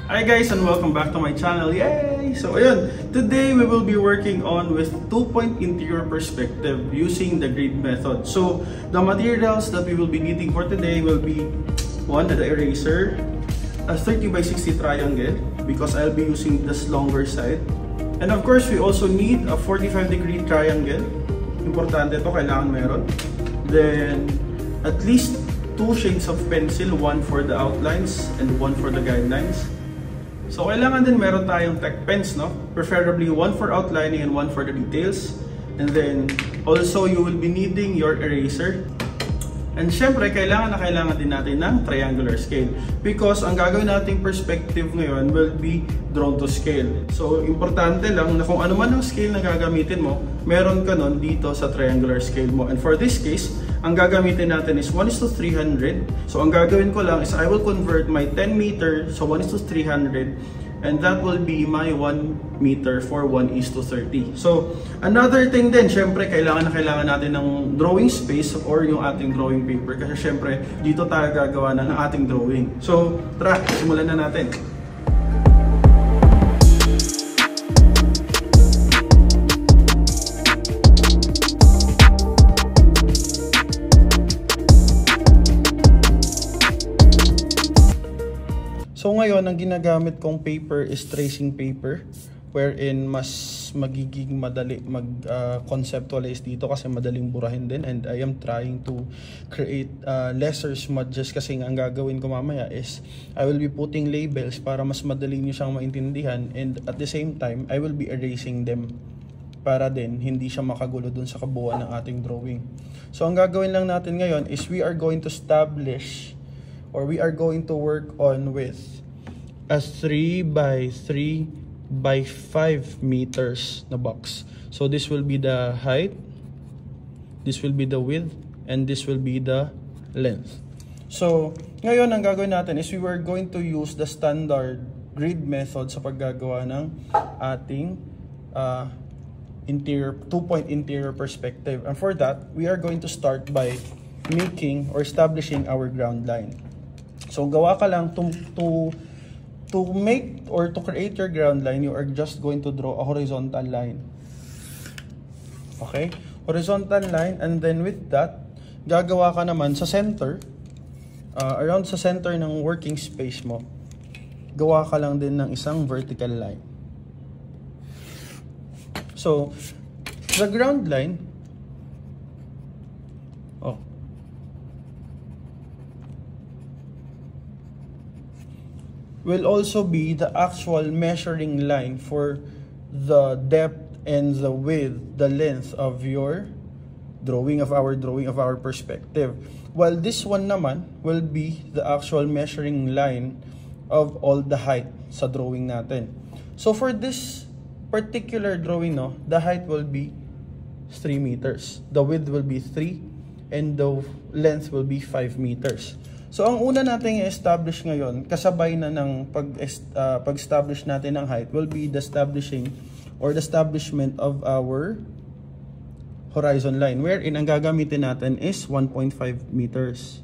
Hi guys and welcome back to my channel. Yay! So ayun, today we will be working on with 2-point interior perspective using the grid method. So the materials that we will be needing for today will be one, the eraser, a 30 by 60 triangle because I'll be using this longer side. And of course, we also need a 45-degree triangle. Importante to, kailangan meron. Then at least 2 shades of pencil, one for the outlines and one for the guidelines. So kailangan din meron tayong tech pens, no? Preferably one for outlining and one for the details. And then also you will be needing your eraser. And syempre kailangan din natin ng triangular scale because ang gagawin nating perspective ngayon will be drawn to scale. So importante lang na kung ano man ang scale na gagamitin mo, meron ka nun dito sa triangular scale mo. And for this case, ang gagamitin natin is 1:300. So ang gagawin ko lang is I will convert my 10 meter so 1:300 and that will be my 1 meter for 1:30. So another thing din, syempre kailangan natin ng drawing space or yung ating drawing paper kasi syempre dito tayo gagawa ng ating drawing. So tara, simulan na natin. So ngayon, ang ginagamit kong paper is tracing paper wherein mas magiging madali mag-conceptualize dito kasi madaling burahin din, and I am trying to create lesser smudges kasi ang gagawin ko mamaya is I will be putting labels para mas madali nyo siyang maintindihan, and at the same time I will be erasing them para din hindi siya makagulo dun sa kabuuan ng ating drawing. So ang gagawin lang natin ngayon is we are going to establish or we are going to work on with a 3 by 3 by 5 meters na box. So this will be the height, this will be the width, and this will be the length. So ngayon ang gagawin natin is we were going to use the standard grid method sa paggagawa ng ating interior 2-point interior perspective. And for that, we are going to start by making or establishing our ground line. So gawa ka lang to make or to create your ground line, you are just going to draw a horizontal line. Okay? Horizontal line, and then with that, gagawa ka naman sa center, around sa center ng working space mo, gawa ka lang din ng isang vertical line. So, the ground line, will also be the actual measuring line for the depth and the width, the length of your drawing of our perspective. While this one naman will be the actual measuring line of all the height sa drawing natin. So for this particular drawing, the height will be 3 meters. The width will be 3 and the length will be 5 meters. So ang una natin i-establish ngayon, kasabay na ng pag-establish natin ng height, will be the establishing or the establishment of our horizon line, wherein ang gagamitin natin is 1.5 meters.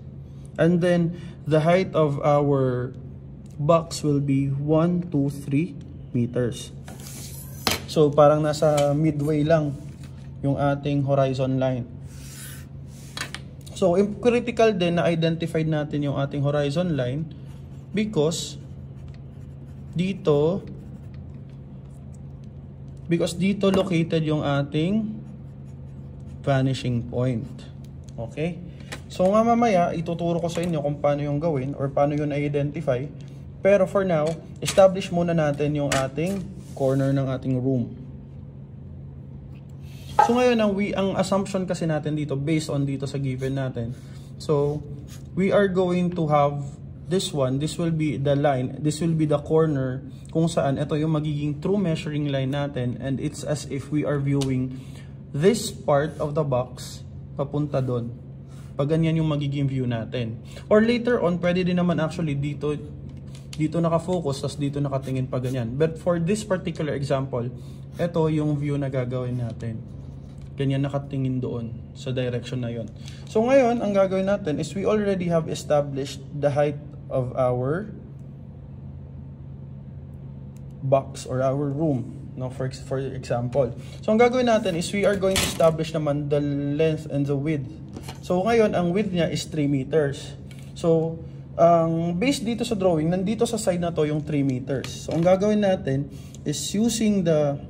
And then the height of our box will be 1, 2, 3 meters. So parang nasa midway lang yung ating horizon line. So, critical din na identified natin yung ating horizon line because dito located yung ating vanishing point. Okay? So, nga mamaya, ituturo ko sa inyo kung paano yung gawin or paano yun i-identify. Pero for now, establish muna natin yung ating corner ng ating room. So ngayon ang assumption kasi natin dito based on dito sa given natin. So we are going to have this one, this will be the line, this will be the corner kung saan ito yung magiging true measuring line natin, and it's as if we are viewing this part of the box papunta doon. Pag ganyan yung magiging view natin. Or later on, pwede din naman actually dito nakafocus, tas dito nakatingin pa ganyan. But for this particular example, ito yung view na gagawin natin. Ganyan nakatingin doon sa direction na yon. So ngayon, ang gagawin natin is we already have established the height of our box or our room, no, for example. So ang gagawin natin is we are going to establish naman the length and the width. So ngayon ang width niya is 3 meters. So ang base dito sa drawing, nandito sa side na to yung 3 meters. So ang gagawin natin is using the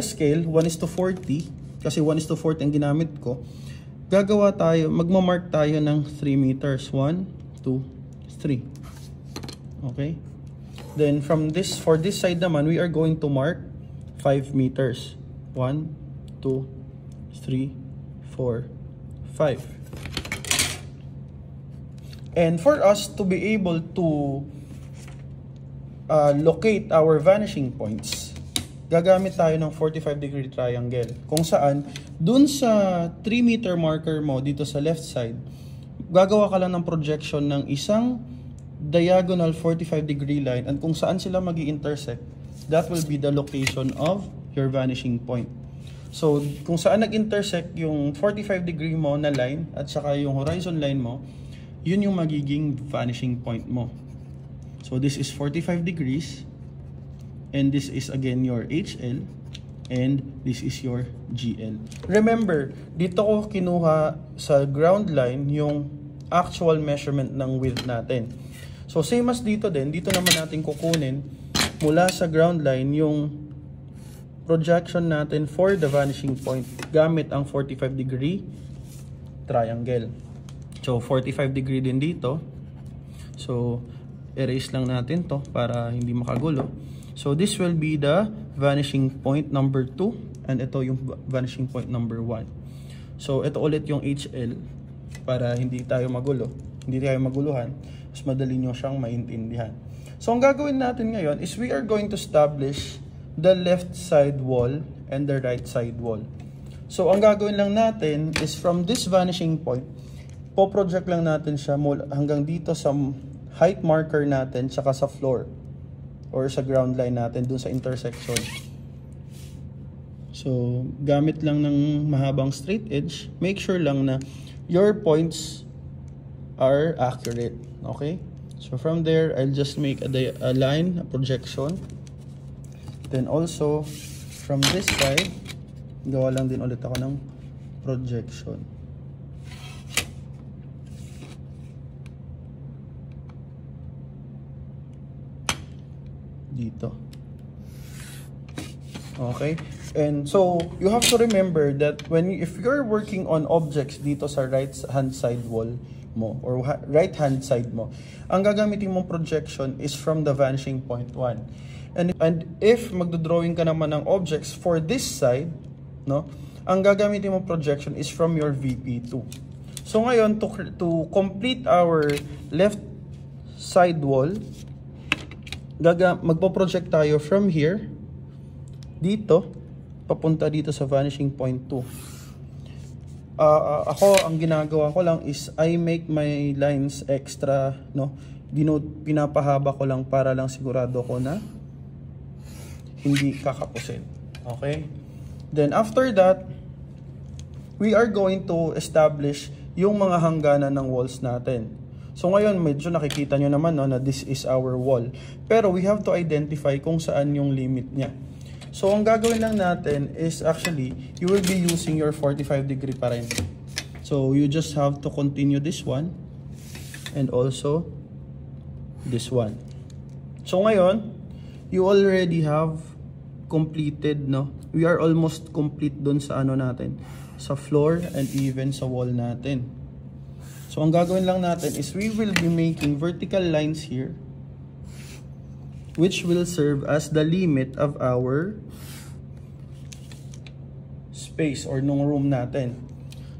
scale 1:40, kasi 1:40 ang ginamit ko. Gagawa tayo, magma-mark tayo ng 3 meters. 1, 2, 3. Okay? Then from this, for this side naman, we are going to mark 5 meters. 1, 2, 3, 4, 5. And for us to be able to locate our vanishing points, gagamit tayo ng 45-degree triangle. Kung saan, dun sa 3 meter marker mo dito sa left side, gagawa ka lang ng projection ng isang diagonal 45-degree line, and kung saan sila magi-intersect, that will be the location of your vanishing point. So, kung saan nag-intersect yung 45-degree mo na line at saka yung horizon line mo, yun yung magiging vanishing point mo. So, this is 45 degrees, and this is again your HL, and this is your GL. Remember, dito ko kinuha sa ground line yung actual measurement ng width natin. So same as dito din, dito naman natin kukunin mula sa ground line yung projection natin for the vanishing point gamit ang 45-degree triangle. So 45 degree din dito. So erase lang natin to para hindi makagulo. So this will be the vanishing point number 2, and ito yung vanishing point number 1. So ito ulit yung HL para hindi tayo magulo, hindi tayo maguluhan, mas madali nyo siyang maintindihan. So ang gagawin natin ngayon is we are going to establish the left side wall and the right side wall. So ang gagawin lang natin is from this vanishing point, po-project lang natin siya hanggang dito sa height marker natin tsaka sa floor or sa ground line natin dun sa intersection. So gamit lang ng mahabang straight edge, make sure lang na your points are accurate. Okay? So from there, I'll just make a line, a projection. Then also, from this side, gawa lang din ulit ako ng projection. Dito. Okay? And so, you have to remember that if you're working on objects dito sa right hand side wall mo or right hand side mo, ang gagamitin mong projection is from the vanishing point 1. And if magdodrawing ka naman ng objects for this side, no, ang gagamitin mong projection is from your VP2. So ngayon, to complete our left side wall, magpo-project tayo from here dito papunta dito sa vanishing point 2. Ako, ang ginagawa ko lang is I make my lines extra, no? Pinapahaba ko lang para lang sigurado ko na hindi kakapusin. Okay? Then after that, we are going to establish yung mga hangganan ng walls natin. So ngayon, medyo nakikita nyo naman, no, na this is our wall. Pero we have to identify kung saan yung limit niya. So ang gagawin lang natin is actually, you will be using your 45-degree pa rin. So you just have to continue this one and also this one. So ngayon, you already have completed, no? We are almost complete dun sa ano natin, sa floor and even sa wall natin. So ang gagawin lang natin is we will be making vertical lines here, which will serve as the limit of our space or nung room natin.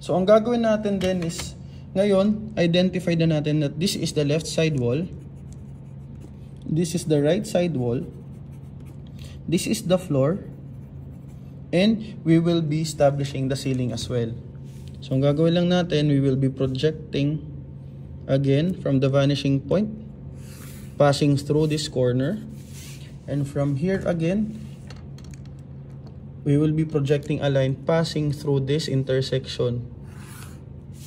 So ang gagawin natin din is, ngayon, identify na natin that this is the left side wall, this is the right side wall, this is the floor, and we will be establishing the ceiling as well. So ang gagawin lang natin, we will be projecting again from the vanishing point, passing through this corner, and from here again we will be projecting a line passing through this intersection.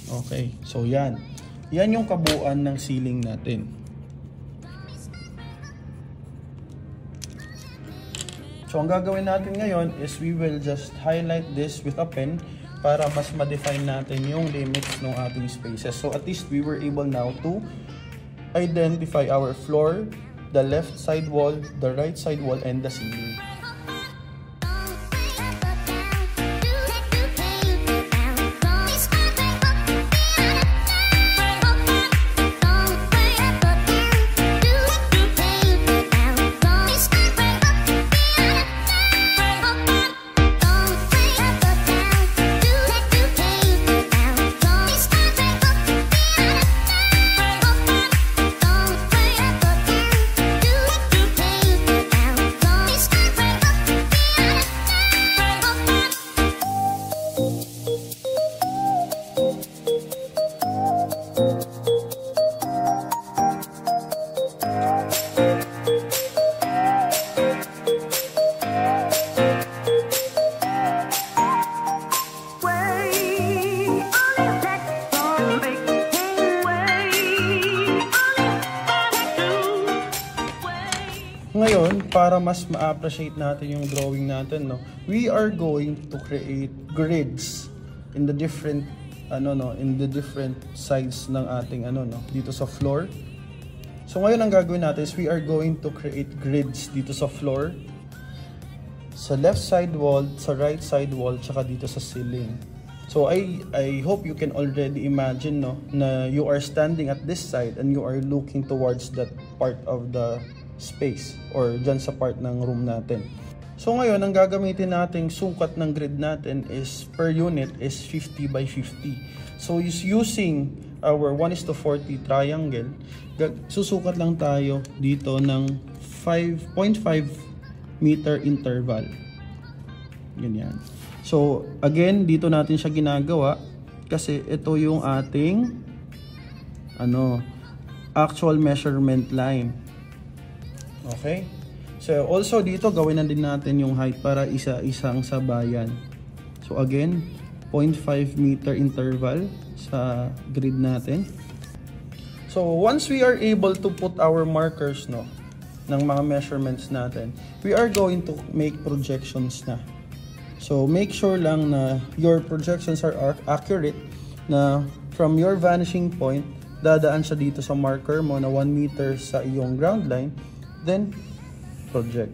Okay, so yan yung kabuuan ng ceiling natin. So, ang gagawin natin ngayon is we will just highlight this with a pen para mas ma-define natin yung limits ng ating spaces. So, at least we were able now to identify our floor, the left side wall, the right side wall, and the ceiling. Ngayon, para mas ma-appreciate natin yung drawing natin, no, we are going to create grids in the different sides ng ating dito sa floor. So ngayon ang gagawin natin is we are going to create grids dito sa floor, sa left side wall, sa right side wall, tsaka dito sa ceiling. So I hope you can already imagine, no, na you are standing at this side and you are looking towards that part of the space or dyan sa part ng room natin. So ngayon, ang gagamitin nating sukat ng grid natin is per unit is 50 by 50. So using our 1:40 triangle, susukat lang tayo dito ng 5.5 meter interval. Ganyan. So again, dito natin siya ginagawa kasi ito yung ating actual measurement line. Okay? So also dito gawin na din natin yung height para isa-isang sabayan. So again, 0.5 meter interval sa grid natin. So once we are able to put our markers, no, ng mga measurements natin, we are going to make projections na. So make sure lang na your projections are accurate, na from your vanishing point, dadaan siya dito sa marker mo na 1 meter sa iyong ground line, then project.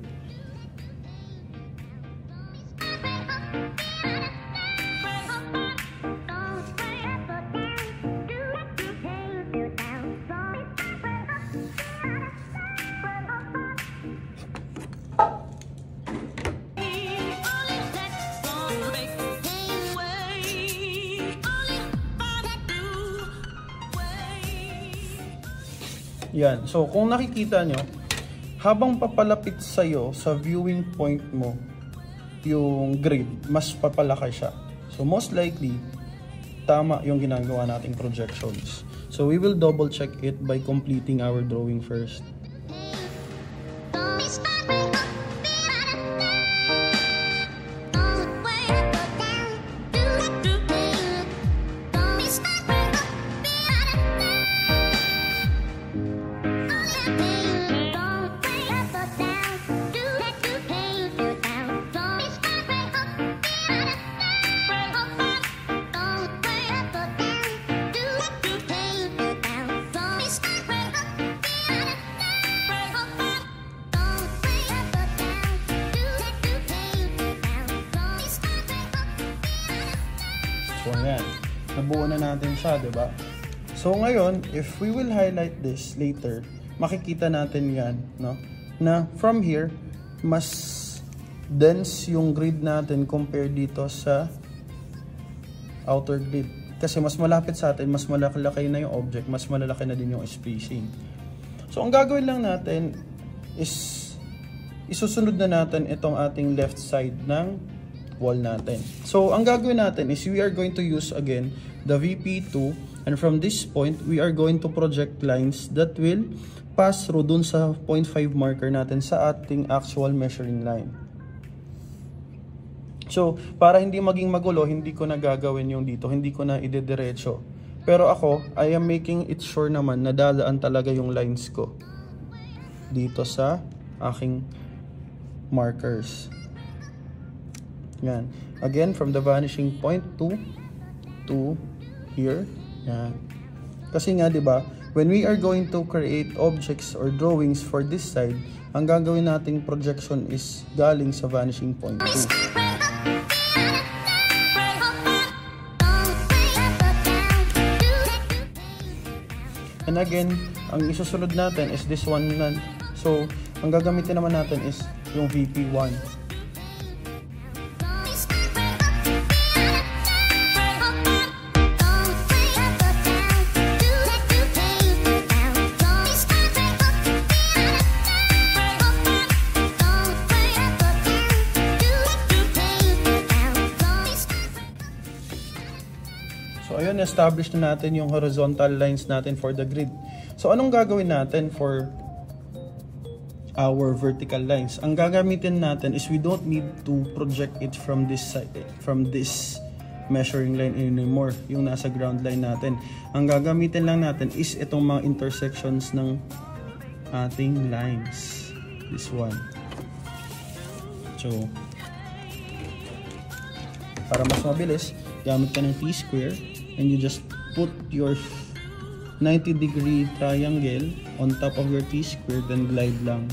Yan. So kung nakikita nyo, habang papalapit sa'yo sa viewing point mo yung grid, mas papalaki siya. So most likely, tama yung ginagawa nating projections. So we will double check it by completing our drawing first. So ayan, nabuo na natin siya, diba? So ngayon, if we will highlight this later, makikita natin yan, no? Na from here, mas dense yung grid natin compared dito sa outer grid. Kasi mas malapit sa atin, mas malaki na yung object, mas malalaki na din yung spacing. So ang gagawin lang natin is isusunod na natin itong ating left side ng wall natin. So ang gagawin natin is we are going to use again the VP2, and from this point we are going to project lines that will pass through dun sa 0.5 marker natin sa ating actual measuring line. So para hindi maging magulo, hindi ko na gagawin yung dito, hindi ko na idediretso. Pero ako, I am making it sure naman na dadaan talaga yung lines ko dito sa aking markers. Yan. Again, from the vanishing point to here. Yan. Kasi nga, di ba, when we are going to create objects or drawings for this side, ang gagawin nating projection is galing sa vanishing point 2. And again, ang isusunod natin is this one. So, ang gagamitin naman natin is yung VP1. So, ayun, establish na natin yung horizontal lines natin for the grid. So, anong gagawin natin for our vertical lines? Ang gagamitin natin is we don't need to project it from this side, from this measuring line anymore, yung nasa ground line natin. Ang gagamitin lang natin is itong mga intersections ng ating lines. This one. So, para mas mabilis, gamit ka ng T-square and you just put your 90-degree triangle on top of your T-square, then glide lang.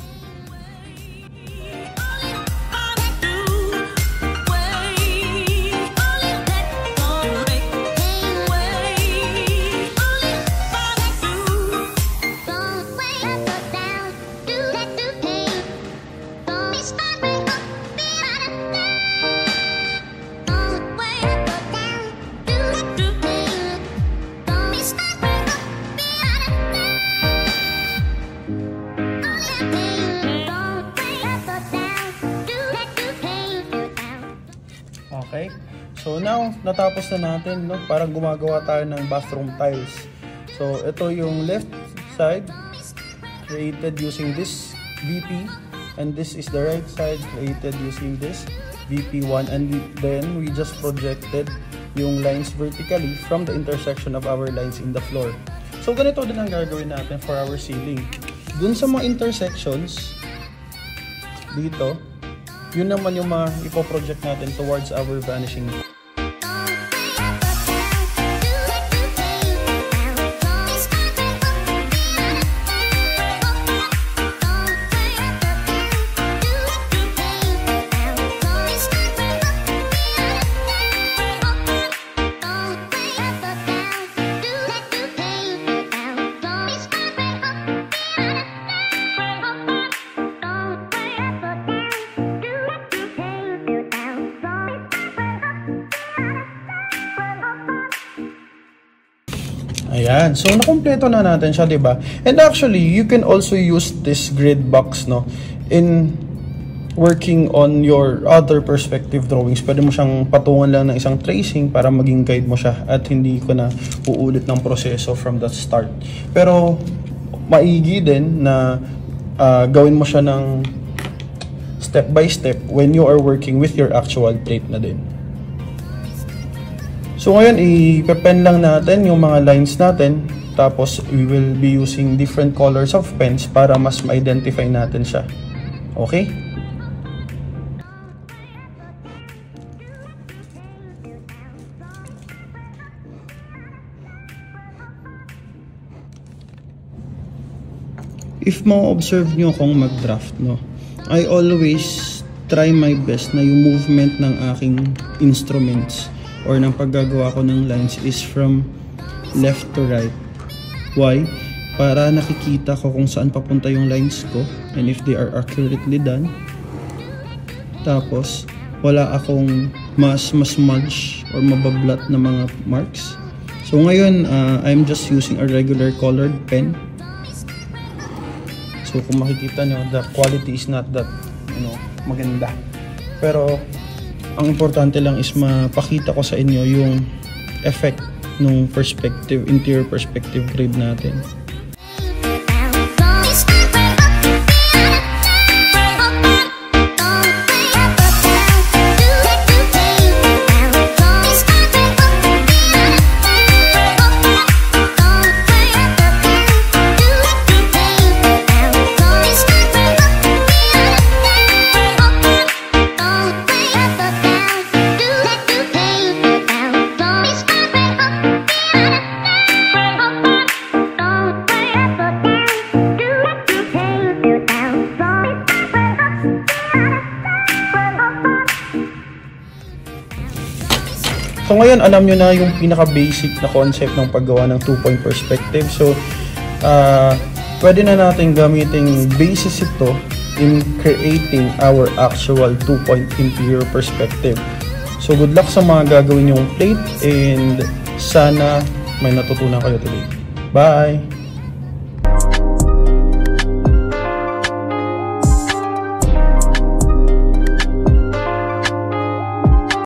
Okay? So now, natapos na natin, no? Parang gumagawa tayo ng bathroom tiles. So, ito yung left side created using this VP, and this is the right side created using this VP1, and then we just projected yung lines vertically from the intersection of our lines in the floor. So, ganito din ang gagawin natin for our ceiling. Dun sa mga intersections dito, yun naman yung mga ipoproject natin towards our vanishing. Ayan. So, nakumpleto na natin siya, diba? And actually, you can also use this grid box, no, in working on your other perspective drawings. Pwede mo siyang patungan lang ng isang tracing para maging guide mo siya at hindi ko na uulit ng proseso from the start. Pero, maigi din na gawin mo siya ng step by step when you are working with your actual plate na din. So ngayon, ipe-pen lang natin yung mga lines natin. Tapos, we will be using different colors of pens para mas ma-identify natin siya. Okay? If ma-observe nyo akong mag-draft, no, I always try my best na yung movement ng aking instruments or ng paggagawa ko ng lines is from left to right. Why? Para nakikita ko kung saan papunta yung lines ko and if they are accurately done. Tapos, wala akong mas-smudge or mabablat na mga marks. So ngayon, I'm just using a regular colored pen. So kung makikita nyo, the quality is not that, maganda. Pero, ang importante lang is mapakita ko sa inyo yung effect ng perspective, interior perspective grid natin. So ngayon, alam nyo na yung pinaka-basic na concept ng paggawa ng 2-point perspective. So, pwede na natin gamitin basis ito in creating our actual 2-point interior perspective. So, good luck sa mga gagawin yung plate and sana may natutunan kayo today. Bye!